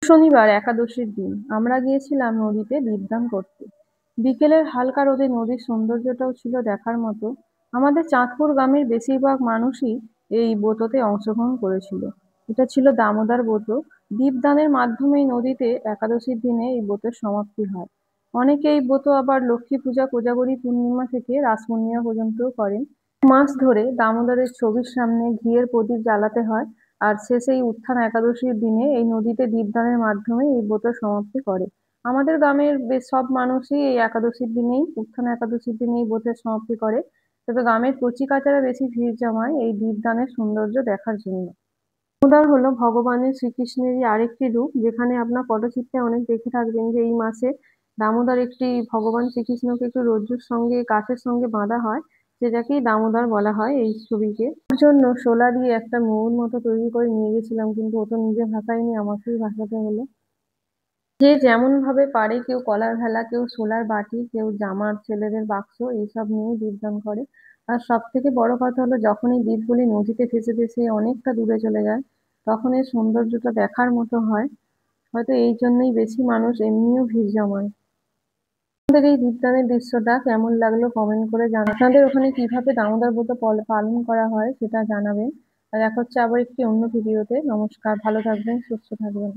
শনিবার একাদশীর দিন আমরা গিয়েছিলাম নদীতে দীপদান করতে। বিকেলের হালকা রোদে নদীর সৌন্দর্যটাও ছিল দেখার মতো। আমাদের চাঁদপুর গ্রামের বেশিরভাগ মানুষই এই ব্রততে অংশগ্রহণ করেছিল। এটা ছিল দামোদর ব্রত। দীপদানের মাধ্যমেই নদীতে একাদশীর দিনে এই ব্রতের সমাপ্তি হয়। অনেকে এই ব্রত আবার লক্ষ্মী পূজা, কোজাগরী পূর্ণিমা থেকে রাস পূর্ণিমা পর্যন্ত করেন। মাস ধরে দামোদরের ছবির সামনে ঘিয়ের প্রদীপ জ্বালাতে হয়। আর শেষে এই উত্থান একাদশীর দিনে এই নদীতে দীপদানের মাধ্যমে এই ব্রত সমাপ্তি করে। আমাদের গ্রামের বেশ সব মানুষই এই একাদশীর দিনেই, উত্থান একাদশীর দিনেই ব্রতের সমাপ্তি করে। তবে গ্রামের কচিকাঁচারা বেশি ভিড় জমায় এই দীপদানের সৌন্দর্য দেখার জন্য। দামোদর হলো ভগবানের শ্রীকৃষ্ণেরই আরেকটি রূপ, যেখানে আপনার পটচিত্রে অনেক দেখে থাকবেন যে এই মাসে দামোদর একটি ভগবান শ্রীকৃষ্ণকে একটু রজ্জুর সঙ্গে গাছের সঙ্গে বাঁধা হয়, যেটাকেই দামোদর বলা হয় এই ছবিকে। ওর জন্য শোলা দিয়ে একটা ময়ূর মতো তৈরি করে নিয়ে গেছিলাম, কিন্তু ও তো নিজে ভাসায়নি, আমাকেই ভাসাতে হলো। যে যেমন ভাবে পারে, কেউ কলার ভেলা, কেউ শোলার বাটি, কেউ জামার ছেলেদের বাক্স, এইসব নিয়ে দীপদান করে। আর সব থেকে বড় কথা হলো, যখন এই দীপগুলি নদীতে ভেসে ভেসে অনেকটা দূরে চলে যায়, তখন এর সৌন্দর্যটা দেখার মতো হয়। হয়তো এই জন্যই বেশি মানুষ এমনিও ভিড় জমায়। আপনাদের এই দীপদানের দৃশ্যটা কেমন লাগলো কমেন্ট করে জানান। আপনাদের ওখানে কিভাবে দামোদর ব্রত পালন করা হয় সেটা জানাবেন। আর দেখা হচ্ছে আবার একটি অন্য ভিডিওতে। নমস্কার, ভালো থাকবেন, সুস্থ থাকবেন।